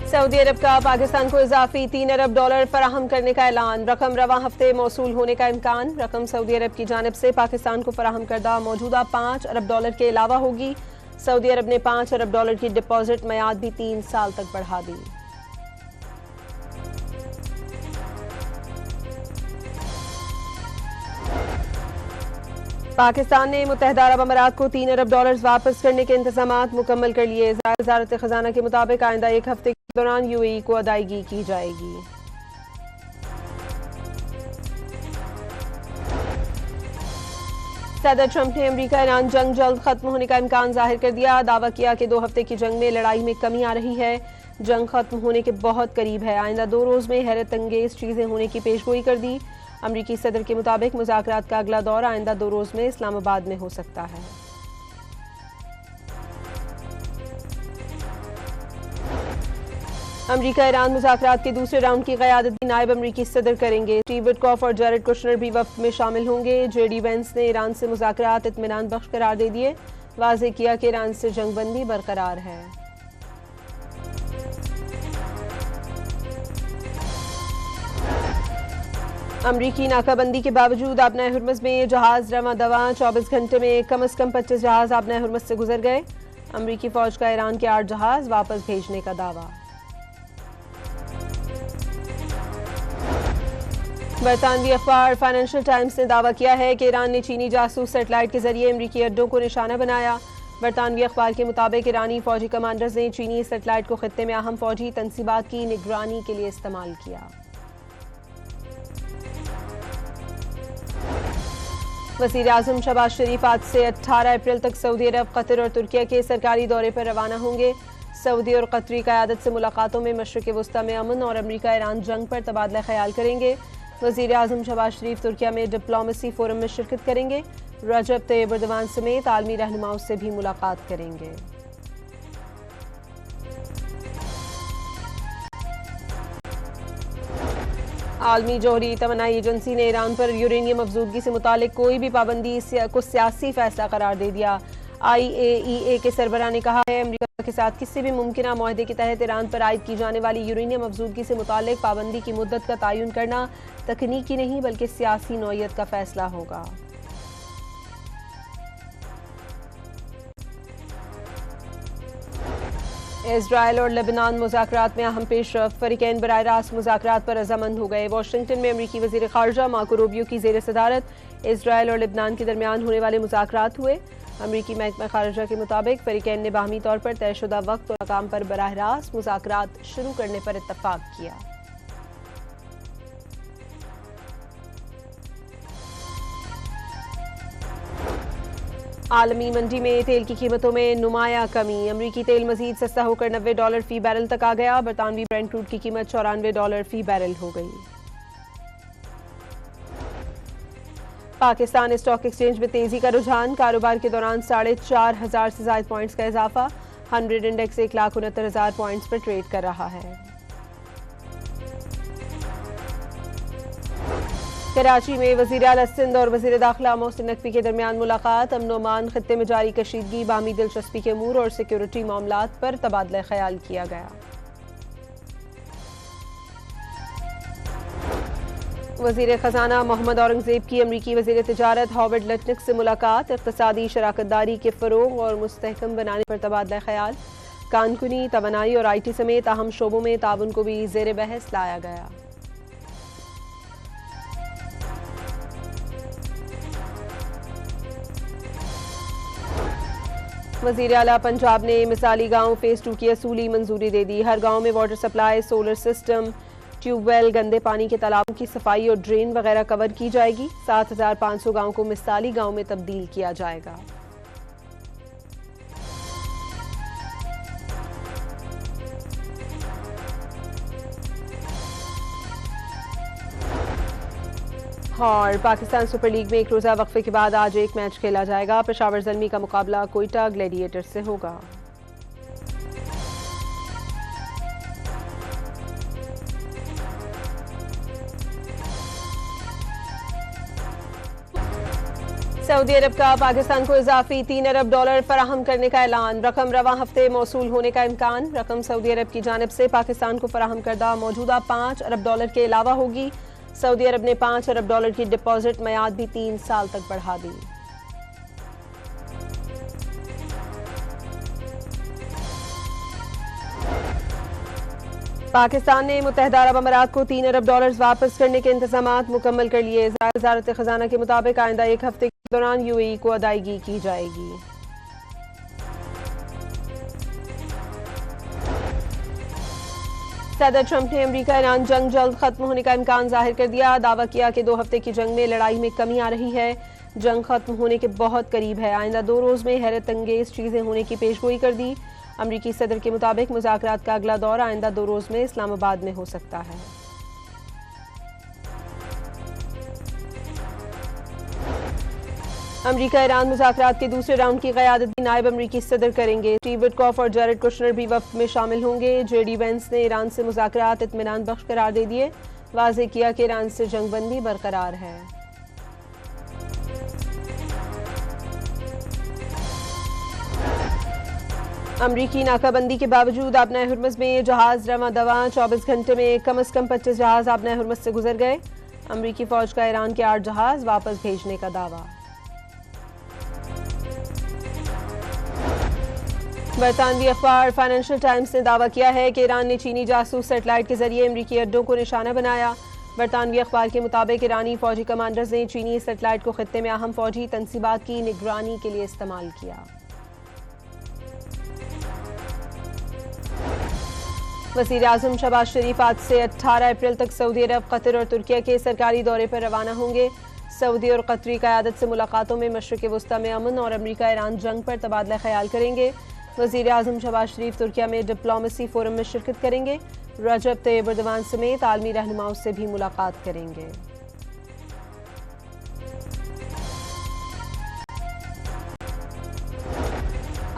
Saudi अरब का पाकिस्तान को इजाफी $3 अरब फराहम करने का ऐलान। रकम रवां हफ्ते मौसूल होने का इम्कान। रकम सऊदी अरब की जानिब से पाकिस्तान को फराहम करदा मौजूदा $5 अरब के अलावा होगी। सऊदी अरब ने $5 अरब की डिपॉजिट मियाद भी 3 साल तक बढ़ा दी। पाकिस्तान ने मुत्तहिदा अरब अमारात को $3 अरब वापस करने के इंतजाम मुकम्मल कर लिए। वज़ारत खजाना के मुताबिक आइंदा एक हफ्ते के दौरान यूएई को अदायगी की जाएगी। सदर ट्रंप ने अमेरिका ईरान जंग जल्द खत्म होने का इम्कान जाहिर कर दिया। दावा किया कि 2 हफ्ते की जंग में लड़ाई में कमी आ रही है। जंग खत्म होने के बहुत करीब है। आइंदा 2 रोज में हैरत अंगेज चीजें होने की पेशगोई कर दी। अमरीकी सदर के मुताबिक मुज़ाकरात का अगला दौर आइंदा 2 रोज में इस्लामाबाद में हो सकता है। अमरीका ईरान मुज़ाकरात के दूसरे राउंड की क़यादत भी नायब अमरीकी सदर करेंगे। स्टीव विटकॉफ और जैरेड कुशनर भी वफ्द में शामिल होंगे। जेडी वेंस ने ईरान से मुज़ाकरात इत्मीनान बख्श करार दे दिए। वाज़ेह किया कि ईरान से जंगबंदी बरकरार है। अमरीकी नाकाबंदी के बावजूद आबनाए हुर्मुज़ में जहाज रवां दवा। 24 घंटे में कम अज़ कम 25 जहाज आबनाए हुर्मुज़ से गुजर गए। अमरीकी फौज का ईरान के 8 जहाज वापस भेजने का दावा। बरतानवी अखबार फाइनेंशियल टाइम्स ने दावा किया है कि ईरान ने चीनी जासूस सेटेलाइट के जरिए अमरीकी अड्डों को निशाना बनाया। बरतानवी अखबार के मुताबिक ईरानी फौजी कमांडर्स ने चीनी सेटेलाइट को खित्ते में अहम फौजी तनसीबात की निगरानी के लिए इस्तेमाल किया। वज़ीर आज़म शहबाज शरीफ आज से 18 अप्रैल तक सऊदी अरब, कतर और तुर्किया के सरकारी दौरे पर रवाना होंगे। सऊदी और कतरी क़यादत से मुलाकातों में मशरिक़ वस्ता में अमन और अमरीका ईरान जंग पर तबादला ख्याल करेंगे। वज़ीर आज़म शहबाज शरीफ तुर्किया में डिप्लोमेसी फोरम में शिरकत करेंगे। रजब तैयब एर्दोगान समेत आलमी रहनुमाओं से भी मुलाकात करेंगे। आलमी जोहरी तवानाई एजेंसी ने ईरान पर यूरेनियम अफजूदगी से मुतालिक कोई भी पाबंदी को सियासी फैसला करार दे दिया। IAEA के सरबराह ने कहा है अमरीका के साथ किसी भी मुमकिन मुआहदे के तहत ईरान पर आयद की जाने वाली यूरेनियम अफजूदगी से मुतालिक पाबंदी की मुद्दत का तयन करना तकनीकी नहीं बल्कि सियासी नौयत का फैसला होगा। इजराइल और लेबनान मुज़ाकरात में अहम पेशरफ्त। फ़रीक़ैन बराह रास्त मुज़ाकरात पर रज़ामंद हो गए। वाशिंगटन में अमरीकी वज़ीर ख़ारजा मार्को रूबियो की ज़ेर सदारत इजराइल और लेबनान के दरमियान होने वाले मुज़ाकरात हुए। अमरीकी महकमा ख़ारजा के मुताबिक फ़रीक़ैन ने बाहमी तौर पर तयशुदा वक्त और मकाम पर बराह रास्त मुज़ाकरात शुरू करने पर इत्तफ़ाक़ किया। आलमी मंडी में तेल की कीमतों में नुमाया कमी। अमरीकी तेल मजीद सस्ता होकर $90 फी बैरल तक आ गया। बरतानवी ब्रेंट क्रूड की कीमत $94 फी बैरल हो गई। पाकिस्तान स्टॉक एक्सचेंज में तेजी का रुझान। कारोबार के दौरान 4,500 से ज्यादा पॉइंट्स का इजाफा। 100 इंडेक्स 1,69,000 पॉइंट्स पर ट्रेड कर रहा है। कराची में वज़ीर आला सिंध और वज़ीर दाखिला मोहसिन नकवी के दरमियान मुलाकात। अमन अमान, खित्ते में जारी कशीदगी, बाहमी दिलचस्पी के अमूर और सिक्योरिटी मामलात पर तबादला ख्याल किया गया। वज़ीर खजाना मोहम्मद औरंगज़ेब की अमरीकी वज़ीर तिजारत हॉवर्ड लटनिक से मुलाकात। इक़्तिसादी शराकतदारी के फ़रोग़ और मुस्तहकम बनाने पर तबादला ख्याल। कानकुनी, तवानाई और IT समेत अहम शोबों में ताउन को भी ज़ेर बहस लाया गया। वज़ीर आला पंजाब ने मिसाली गांव फ़ेज़ 2 की असूली मंजूरी दे दी। हर गांव में water supply, solar system, tubewell, गंदे पानी के तालाबों की सफाई और ड्रेन वगैरह कवर की जाएगी। 7,500 गांव को मिसाली गांव में तब्दील किया जाएगा। और पाकिस्तान सुपर लीग में एक रोज़ा वक्फे के बाद आज एक मैच खेला जाएगा। पेशावर ज़ल्मी का मुकाबला कोयटा ग्लैडिएटर से होगा। सऊदी अरब का पाकिस्तान को इजाफी $3 अरब फराहम करने का ऐलान। रकम रवां हफ्ते मौसूल होने का इम्कान। रकम सऊदी अरब की जानिब से पाकिस्तान को फराहम करदा मौजूदा $5 अरब के अलावा होगी। सऊदी अरब ने $5 अरब की डिपॉजिट मियाद भी 3 साल तक बढ़ा दी। पाकिस्तान ने मुत्तहिदा अरब अमारात को $3 अरब वापस करने के इंतजामात मुकम्मल कर लिए। वज़ारत खजाना के मुताबिक आइंदा एक हफ्ते के दौरान यूएई को अदायगी की जाएगी। सदर ट्रंप ने अमेरिका ईरान जंग जल्द खत्म होने का इम्कान जाहिर कर दिया। दावा किया कि 2 हफ्ते की जंग में लड़ाई में कमी आ रही है। जंग खत्म होने के बहुत करीब है। आइंदा 2 रोज में हैरत अंगेज चीजें होने की पेशगोई कर दी। अमरीकी सदर के मुताबिक मुज़ाकरात का अगला दौर आइंदा 2 रोज में इस्लामाबाद में हो सकता है। अमरीका ईरान मुज़ाकरात के दूसरे राउंड की क़यादत भी नायब अमरीकी सदर करेंगे। स्टीव विटकॉफ और जैरेड कुशनर भी वफ्द में शामिल होंगे। जेडी वेंस ने ईरान से मुज़ाकरात इत्मीनान बख्श करार दे दिए। वाज़ेह किया कि ईरान से जंगबंदी बरकरार है। अमरीकी नाकाबंदी के बावजूद आबनाए हुर्मुज़ में जहाज रवां दवा 24 घंटे में कम से कम 25 जहाज आबनाए हुर्मुज़ से गुजर गए। अमरीकी फौज का ईरान के 8 जहाज वापस भेजने का दावा। बरतानवी अखबार फाइनेंशियल टाइम्स ने दावा किया है कि ईरान ने चीनी जासूस सेटेलाइट के जरिए अमरीकी अड्डों को निशाना बनाया। बरतानवी अखबार के मुताबिक ईरानी फौजी कमांडर्स ने चीनी सेटेलाइट को खित्ते में अहम फौजी तनसीबात की निगरानी के लिए इस्तेमाल किया। वज़ीर आज़म शहबाज शरीफ आज से 18 अप्रैल तक सऊदी अरब, कतर और तुर्किया के सरकारी दौरे पर रवाना होंगे। सऊदी और कतरी क़यादत से मुलाकातों में मशरिक़ वुस्ता में अमन और अमरीका ईरान जंग पर तबादला ख्याल करेंगे। वज़ीर आज़म शहबाज शरीफ तुर्किया में डिप्लोमेसी फोरम में शिरकत करेंगे। रजब तैयब एर्दोगान समेत आलमी रहनुमाओं से भी मुलाकात करेंगे।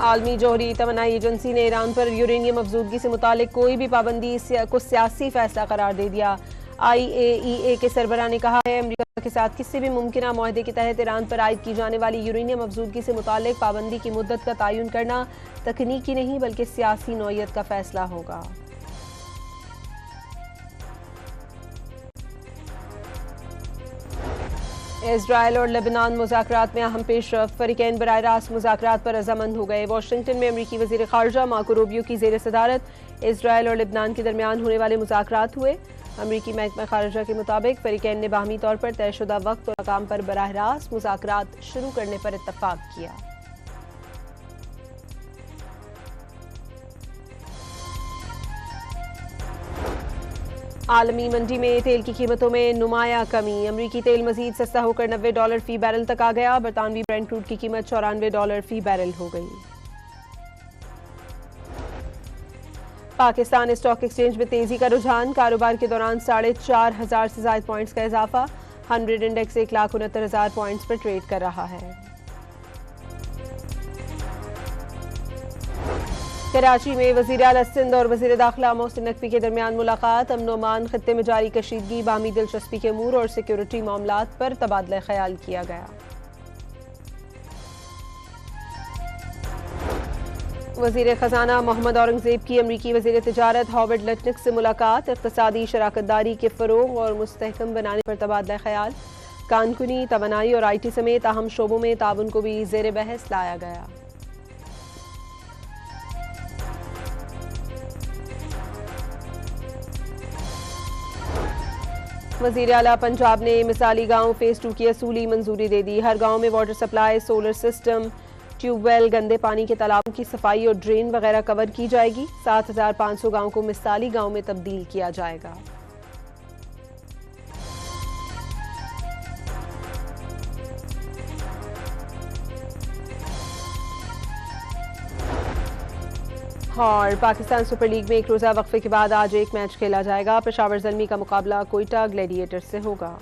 आलमी जोहरी तवानाई एजेंसी ने ईरान पर यूरेनियम अफजूदगी से मुतालिक कोई भी पाबंदी को सियासी फैसला करार दे दिया। IAEA के सरबराह ने कहा है अमरीका के साथ किसी भी मुमकिन मुआहदे के तहत ईरान पर आयद की जाने वाली यूरेनियम अफजूदगी से मुतालिक पाबंदी की मुद्दत का तयन करना तकनीकी नहीं बल्कि सियासी नौयत का फैसला होगा। इजराइल और लेबनान मुज़ाकरात में अहम पेशरफ्त। फरीकैन बराह रास्त मुज़ाकरात पर रजामंद हो गए। वाशिंगटन में अमरीकी वज़ीर ख़ारजा मार्को रूबियो की ज़ेर सदारत इजराइल और लेबनान के दरमियान होने वाले मुज़ाकरात हुए। अमरीकी महकमा ख़ारजा के मुताबिक फरीकैन ने बाहमी तौर पर तयशुदा वक्त और मकाम पर बराह रास्त मुज़ाकरात शुरू करने पर इत्तफ़ाक़ किया। आलमी मंडी में तेल की कीमतों में नुमाया कमी। अमरीकी तेल मजीद सस्ता होकर $90 फी बैरल तक आ गया। बरतानवी ब्रेंट क्रूड की कीमत $94 फी बैरल हो गई। पाकिस्तान स्टॉक एक्सचेंज में तेजी का रुझान। कारोबार के दौरान 4,500 से ज्यादा पॉइंट्स का इजाफा। 100 इंडेक्स 1,69,000 पॉइंट्स पर ट्रेड कर रहा है। कराची में वज़ीर आला सिंध और वज़ीर दाखिला मोहसिन नकवी के दरमियान मुलाकात। अमन ओमान, खित्ते में जारी कशीदगी, बाहमी दिलचस्पी के अमूर और सिक्योरिटी मामलात पर तबादला ख्याल किया गया। वज़ीर खजाना मोहम्मद औरंगजेब की अमरीकी वज़ीर तिजारत हॉवर्ड लटनिक से मुलाकात। इक़्तिसादी शराकतदारी के फ़रोग़ और मुस्तहकम बनाने पर तबादला ख्याल। कानकुनी, तवानाई और IT समेत अहम शोबों में ताउन को भी ज़ेर बहस लाया गया। वज़ीर आला पंजाब ने मिसाली गांव फेज़ 2 की असूली मंजूरी दे दी। हर गांव में water supply, solar system, tubewell, गंदे पानी के तालाबों की सफाई और ड्रेन वगैरह कवर की जाएगी। 7,500 गांव को मिसाली गांव में तब्दील किया जाएगा। और पाकिस्तान सुपर लीग में एक रोज़ा वक्फे के बाद आज एक मैच खेला जाएगा। पेशावर ज़ल्मी का मुकाबला कोयटा ग्लैडिएटर से होगा।